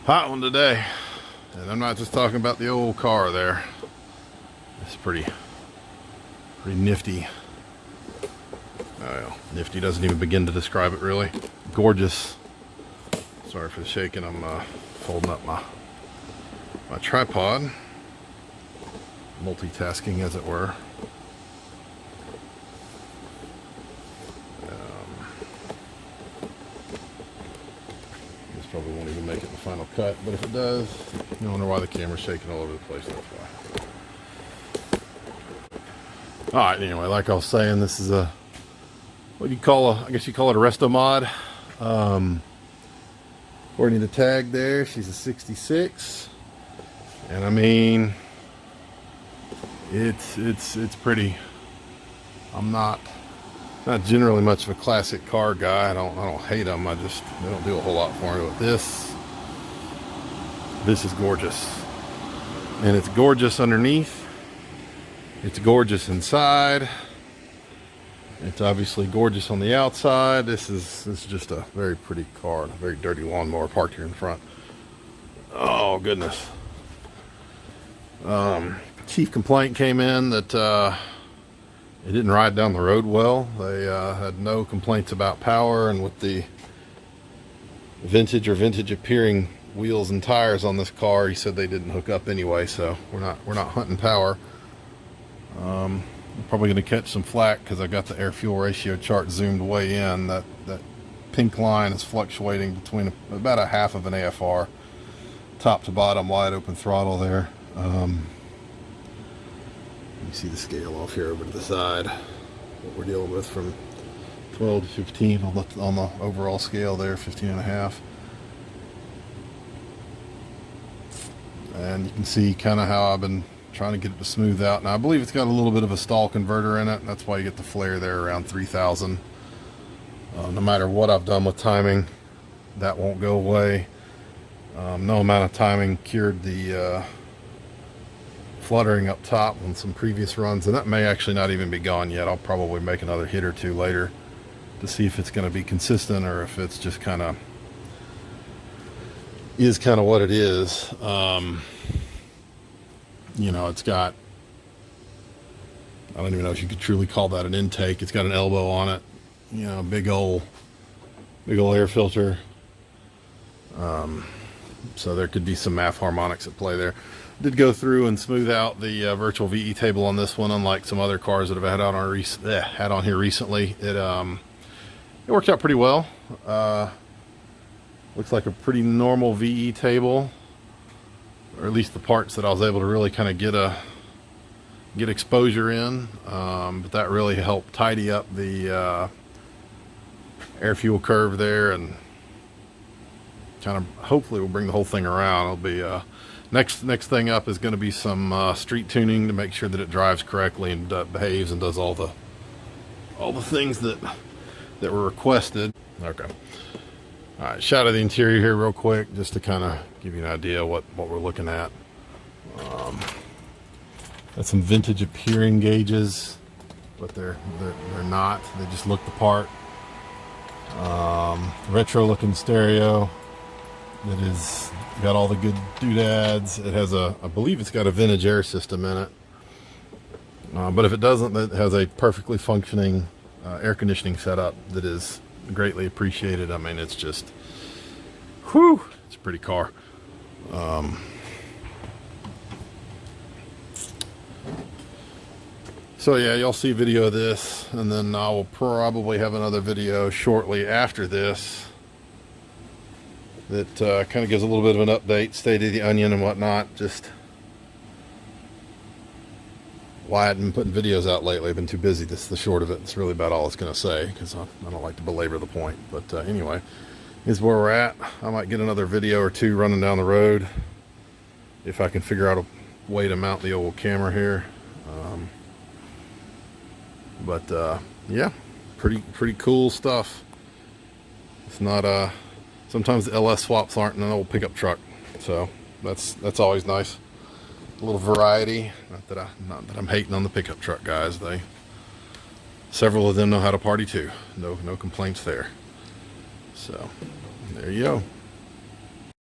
Hot one today, and I'm not just talking about the old car there. It's pretty nifty. Well, nifty doesn't even begin to describe it really. Gorgeous. Sorry for the shaking. I'm folding up my tripod, multitasking as it were. Probably won't even make it in the final cut, but if it does, you wonder why the camera's shaking all over the place. That's why. All right. Anyway, like I was saying, this is a what do you call I guess you call it a resto-mod. According to the tag there, she's a 66, and I mean, it's pretty. I'm not generally much of a classic car guy. I don't hate them. They don't do a whole lot for me. But this is gorgeous, and it's gorgeous underneath. It's gorgeous inside. It's obviously gorgeous on the outside. This is just a very pretty car. A very dirty lawnmower parked here in front. Oh goodness. Chief complaint came in that. It didn't ride down the road well. They had no complaints about power, and with the vintage appearing wheels and tires on this car, he said they didn't hook up anyway. So we're not hunting power. I'm probably going to catch some flack because I got the air fuel ratio chart zoomed way in. That pink line is fluctuating between about a half of an AFR, top to bottom, wide open throttle there. You see the scale off here over to the side, what we're dealing with from 12 to 15 on the overall scale there, 15 and a half. And you can see kind of how I've been trying to get it to smooth out. Now I believe it's got a little bit of a stall converter in it. That's why you get the flare there around 3,000. No matter what I've done with timing, that won't go away. No amount of timing cured the fluttering up top on some previous runs, and that may actually not even be gone yet. I'll probably make another hit or two later to see if it's going to be consistent or if it's just kind of what it is. You know, it's got, I don't even know if you could truly call that an intake. It's got an elbow on it, you know, big old air filter. So there could be some MAF harmonics at play there. Did go through and smooth out the virtual VE table on this one, unlike some other cars that have had on here recently. It worked out pretty well. Looks like a pretty normal VE table, or at least the parts that I was able to really kind of get exposure in. But that really helped tidy up the air fuel curve there, and kind of hopefully we'll bring the whole thing around. It'll be next thing up is going to be some street tuning to make sure that it drives correctly and behaves and does all the things that were requested. Okay. All right, shot of the interior here real quick just to kind of give you an idea what we're looking at. Got some vintage appearing gauges, but they're not. They just look the part. Retro looking stereo that is got all the good doodads. It has I believe it's got a vintage air system in it. But if it doesn't, it has a perfectly functioning air conditioning setup that is greatly appreciated. I mean, it's just, whew, it's a pretty car. So yeah, you'll see video of this, and then I will probably have another video shortly after this that kind of gives a little bit of an update, state of the onion and whatnot. Just why I hadn't been putting videos out lately. I've been too busy. This is the short of it. It's really about all it's going to say, because I don't like to belabor the point. But anyway, is where we're at. I might get another video or two running down the road if I can figure out a way to mount the old camera here. Yeah, pretty cool stuff. It's not sometimes the LS swaps aren't in an old pickup truck, so that's always nice. A little variety. Not that I'm hating on the pickup truck guys. Several of them know how to party too. No complaints there. So there you go.